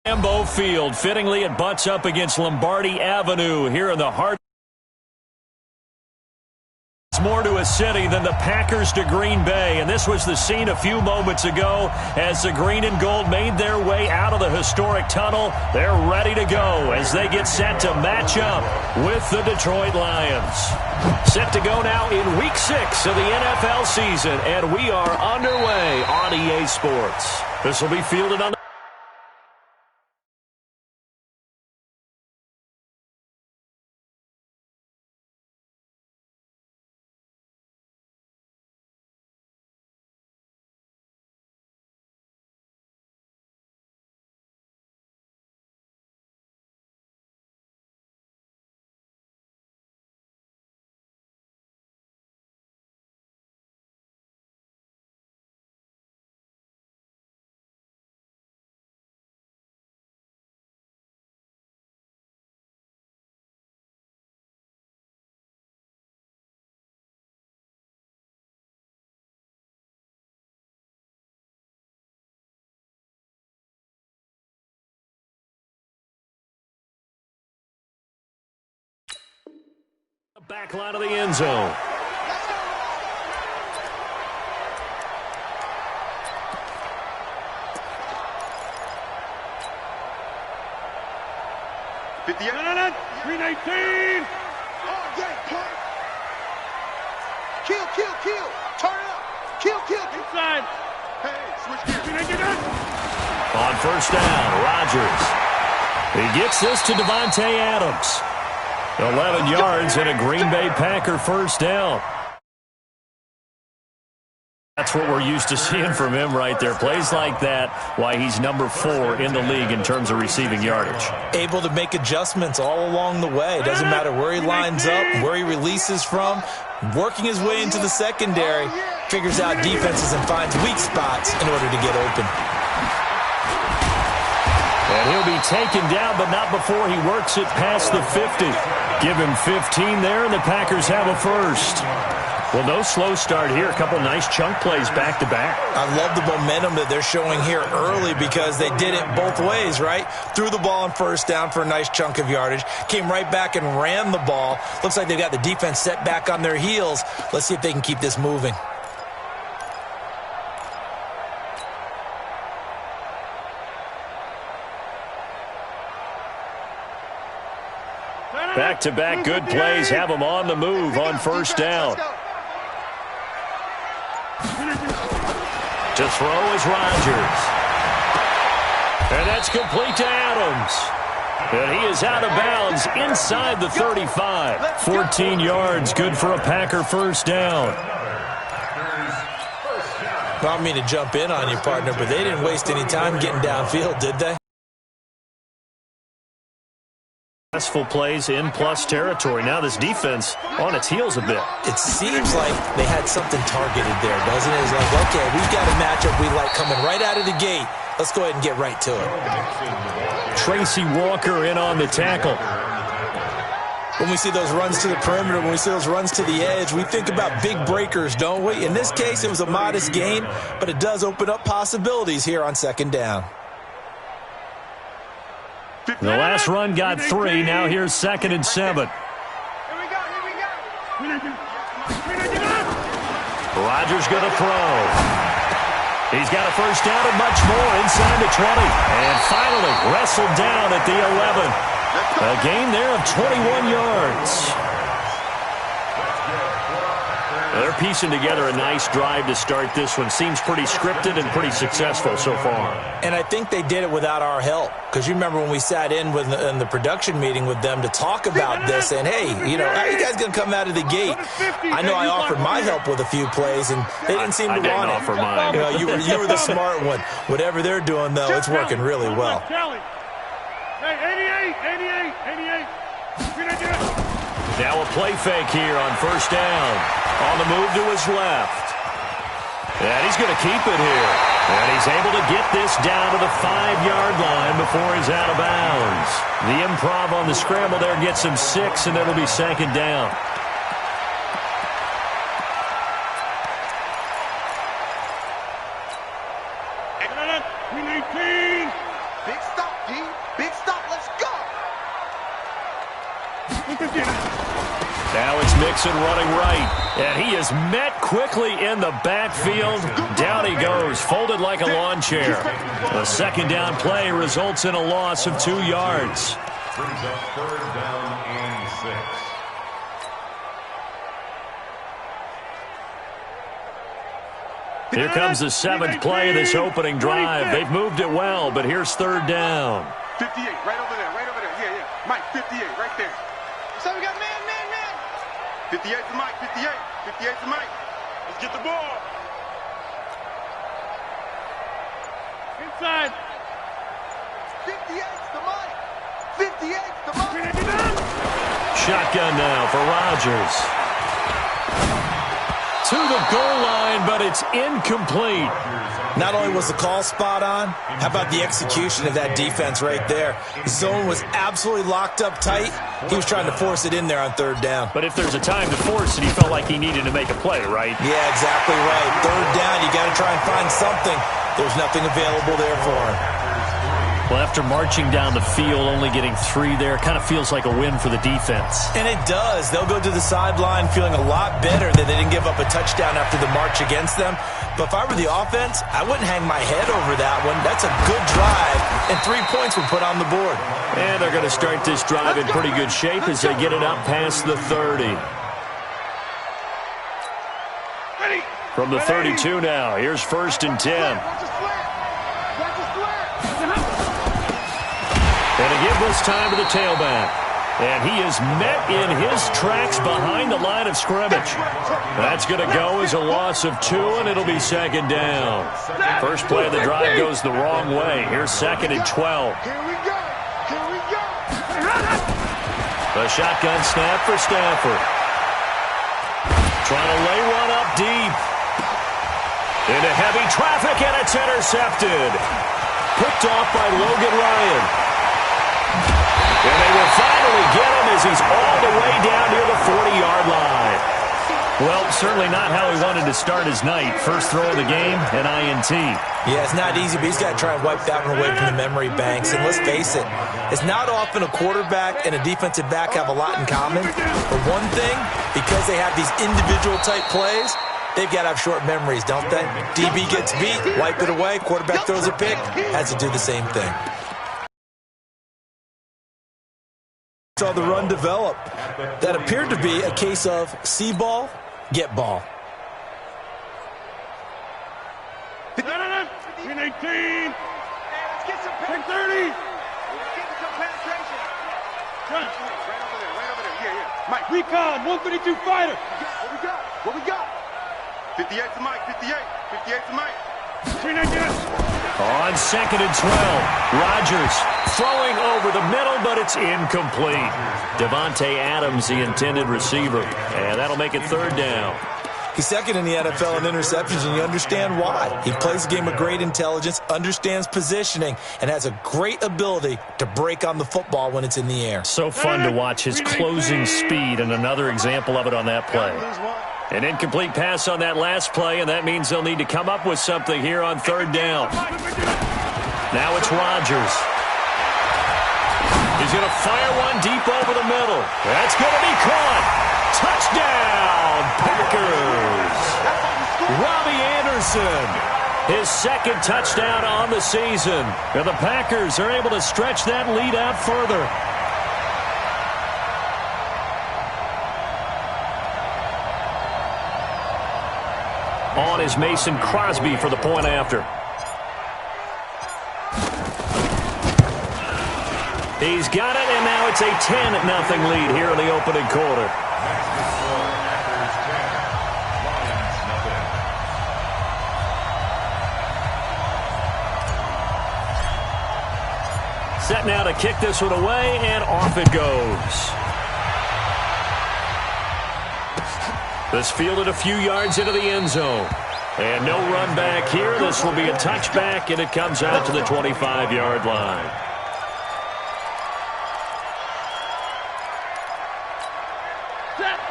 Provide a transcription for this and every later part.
Lambeau Field. Fittingly, it butts up against Lombardi Avenue here in the heart. It's more to a city than the Packers to Green Bay, and this was the scene a few moments ago as the green and gold made their way out of the historic tunnel. They're ready to go as they get set to match up with the Detroit Lions. Set to go now in Week 6 of the NFL season, and we are underway on EA Sports. This will be fielded on the back line of the end zone. Kill. Turn it up. Kill. Inside. Hey, switch gears. On first down, Rodgers. He gets this to Devontae Adams. 11 yards and a Green Bay Packer first down. That's what we're used to seeing from him right there. Plays like that, why he's number 4 in the league in terms of receiving yardage. Able to make adjustments all along the way. Doesn't matter where he lines up, where he releases from. Working his way into the secondary, figures out defenses and finds weak spots in order to get open. And he'll be taken down, but not before he works it past the 50. Give him 15 there, and the Packers have a first. Well, no slow start here. A couple nice chunk plays back-to-back. I love the momentum that they're showing here early because they did it both ways, right? Threw the ball on first down for a nice chunk of yardage. Came right back and ran the ball. Looks like they've got the defense set back on their heels. Let's see if they can keep this moving. Back-to-back good plays have them on the move on first down. To throw is Rodgers. And that's complete to Adams. And he is out of bounds inside the 35. 14 yards, good for a Packer first down. I don't mean to jump in on you, partner, but they didn't waste any time getting downfield, did they? Successful plays in plus territory. Now this defense on its heels a bit. It seems like they had something targeted there, doesn't it? It's like, okay, we've got a matchup we like coming right out of the gate. Let's go ahead and get right to it. Tracy Walker in on the tackle. When we see those runs to the perimeter, when we see those runs to the edge, we think about big breakers, don't we? In this case, it was a modest gain, but it does open up possibilities here on second down. The last run got 3. Now here's 2nd and 7. Rodgers going to throw. He's got a first down and much more inside the 20. And finally wrestled down at the 11. A gain there of 21 yards. They're piecing together a nice drive to start this one. Seems pretty scripted and pretty successful so far. And I think they did it without our help. Because you remember when we sat in the production meeting with them to talk about this, saying, hey, you know, how are you guys going to come out of the gate? I know I offered my help with a few plays, and they didn't seem to want it. I didn't offer mine. You know, you were the smart one. Whatever they're doing, though, it's working really well. Now a play fake here on first down. On the move to his left. And he's going to keep it here. And he's able to get this down to the 5-yard line before he's out of bounds. The improv on the scramble there gets him 6, and it'll be 2nd down. Big stop. D. Big stop. Let's go. Now it's Mixon running right, and he is met quickly in the backfield. Down he goes, folded like a lawn chair. The second down play results in a loss of 2 yards. Brings up third down and 6. Here comes the 7th play of this opening drive. They've moved it well, but here's third down. 58, right over there, right over there. Yeah, yeah. Mike, 58, right there. So we got man. 58 to Mike, 58. 58 to Mike. Let's get the ball. Inside. 58 to Mike. 58 to Mike. Shotgun now for Rodgers. To the goal line, but it's incomplete. Not only was the call spot on, how about the execution of that defense right there? The zone was absolutely locked up tight. He was trying to force it in there on third down. But if there's a time to force it, he felt like he needed to make a play, right? Yeah, exactly right. Third down, you got to try and find something. There's nothing available there for him. Well, after marching down the field, only getting 3 there, kind of feels like a win for the defense. And it does. They'll go to the sideline feeling a lot better that they didn't give up a touchdown after the march against them. But if I were the offense, I wouldn't hang my head over that one. That's a good drive, and 3 points were put on the board. And they're going to start this drive in pretty good shape as they get it up past the 30. From the 32 now, here's 1st and 10. And to give this time to the tailback. And he is met in his tracks behind the line of scrimmage. That's going to go as a loss of 2, and it'll be 2nd down. First play of the drive goes the wrong way. Here's 2nd and 12. Here we go. Here we go. The shotgun snap for Stafford. Trying to lay one up deep. Into heavy traffic, and it's intercepted. Picked off by Logan Ryan. And they will finally get him as he's all the way down near the 40-yard line. Well, certainly not how he wanted to start his night. First throw of the game, an INT. Yeah, it's not easy, but he's got to try and wipe that one away from the memory banks. And let's face it, it's not often a quarterback and a defensive back have a lot in common. But one thing, because they have these individual type plays, they've got to have short memories, don't they? DB gets beat, wipe it away, quarterback throws a pick, has to do the same thing. Saw the run develop. That appeared to be a case of see ball, get ball. 18. Let's get some penetration. 30. Let's get some penetration. Right over there. Yeah. Mike. Recon, 132 fighter. What we got? 58 to Mike. 58 to Mike. On 2nd and 12, Rodgers throwing over the middle, but it's incomplete. Devontae Adams, the intended receiver, and that'll make it 3rd down. He's 2nd in the NFL in interceptions, and you understand why. He plays a game of great intelligence, understands positioning, and has a great ability to break on the football when it's in the air. So fun to watch his closing speed, and another example of it on that play. An incomplete pass on that last play, and that means they'll need to come up with something here on 3rd down. Now it's Rodgers. He's going to fire one deep over the middle. That's going to be caught. Touchdown, Packers. Robbie Anderson, his 2nd touchdown on the season. And the Packers are able to stretch that lead out further. On is Mason Crosby for the point after. He's got it, and now it's a 10-0 lead here in the opening quarter. Set now to kick this one away, and off it goes. This fielded a few yards into the end zone. And no run back here. This will be a touchback, and it comes out to the 25-yard line.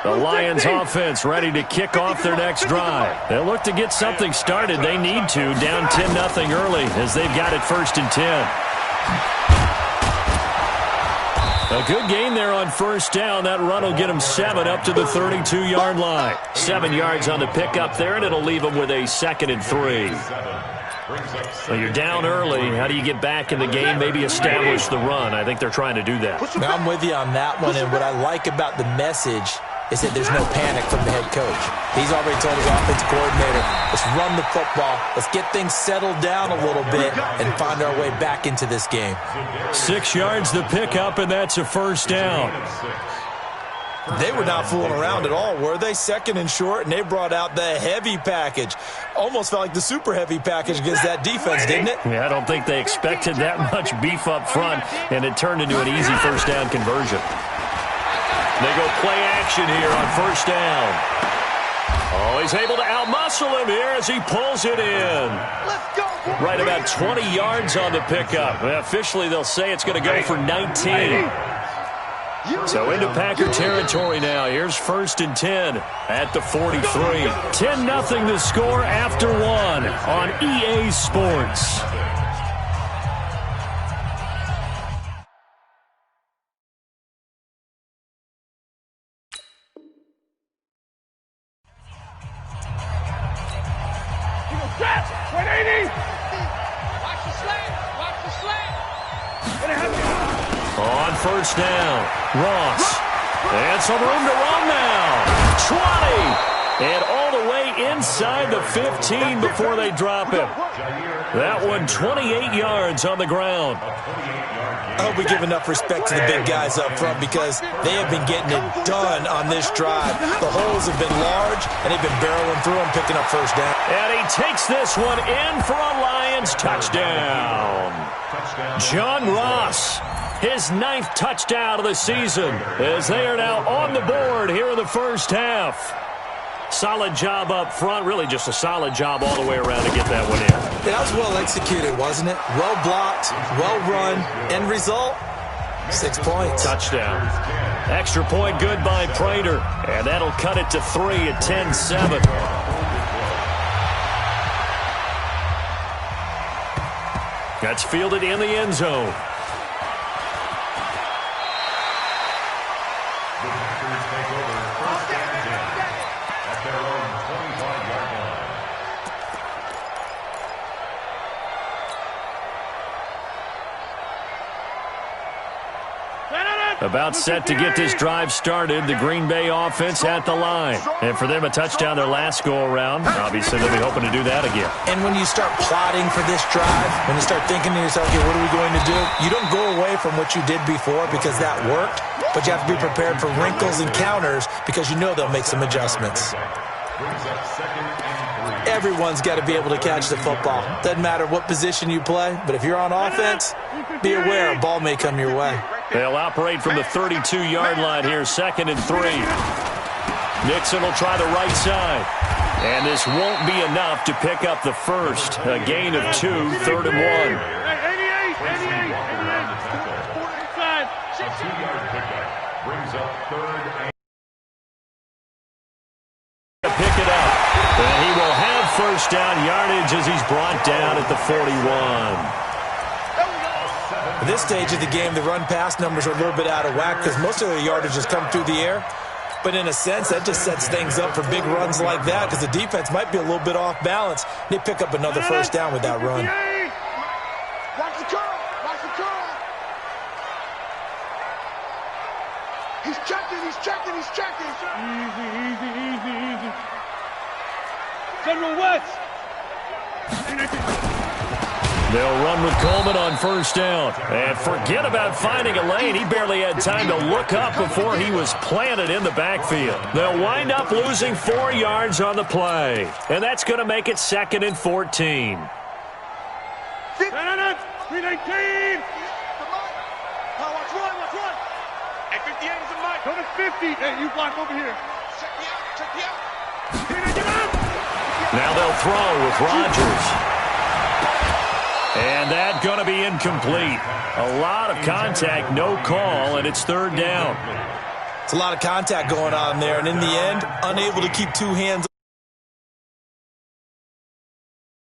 The Lions offense ready to kick off their next drive. They'll look to get something started. They need to, down 10-0 early as they've got it 1st and 10. A good gain there on first down. That run will get him 7 up to the 32-yard line. 7 yards on the pickup there, and it'll leave him with a 2nd and 3. Well, you're down early. How do you get back in the game, maybe establish the run? I think they're trying to do that. Now, I'm with you on that one, and what I like about the message is that there's no panic from the head coach. He's already told his offensive coordinator, let's run the football, let's get things settled down a little bit and find our way back into this game. 6 yards the pickup, and that's a first down. They were not fooling around at all, were they? 2nd and short, and they brought out the heavy package. Almost felt like the super heavy package against that defense, didn't it? Yeah, I don't think they expected that much beef up front, and it turned into an easy first down conversion. They go play action here on first down. Oh, he's able to outmuscle him here as he pulls it in. Right about 20 yards on the pickup. Well, officially, they'll say it's going to go for 19. So into Packer territory now. Here's 1st and 10 at the 43. 10-0 the score after 1 on EA Sports. On first down, Ross. And some room to run now. 20. And all the way inside the 15 before they drop him. That one 28 yards on the ground. I hope we give enough respect to the big guys up front because they have been getting it done on this drive. The holes have been large, and they've been barreling through them, picking up first down. And he takes this one in for a Lions touchdown. John Ross, his 9th touchdown of the season, as they are now on the board here in the first half. Solid job up front, really just a solid job all the way around to get that one in. That was well executed, wasn't it? Well blocked, well run, end result, 6 points. Touchdown. Extra point good by Prater, and that'll cut it to 3 at 10-7. That's fielded in the end zone. About set to get this drive started. The Green Bay offense at the line. And for them, a touchdown their last go-around. Obviously, they'll be hoping to do that again. And when you start plotting for this drive, when you start thinking to yourself, okay, what are we going to do? You don't go away from what you did before because that worked, but you have to be prepared for wrinkles and counters because you know they'll make some adjustments. Everyone's got to be able to catch the football. Doesn't matter what position you play, but if you're on offense, be aware a ball may come your way. They'll operate from the 32-yard line here, 2nd and 3. Nixon will try the right side. And this won't be enough to pick up the first. A gain of 2, 3rd and 1. Pick it up. And he will have first down yardage as he's brought down at the 41. At this stage of the game, the run-pass numbers are a little bit out of whack because most of the yardage has come through the air. But in a sense, that just sets things up for big runs like that because the defense might be a little bit off balance. They pick up another first down with that run. Watch the curl. Watch the curl. He's checking. He's checking. He's checking. Easy. General West. They'll run with Coleman on first down. And forget about finding a lane. He barely had time to look up before he was planted in the backfield. They'll wind up losing 4 yards on the play. And that's going to make it 2nd and 14. 319. Watch one. At 58 is a mic. Go to 50. Hey, you block over here. Check me out. Now they'll throw with Rodgers. And that's going to be incomplete. A lot of contact, no call, and it's 3rd down. It's a lot of contact going on there, and in the end, unable to keep 2 hands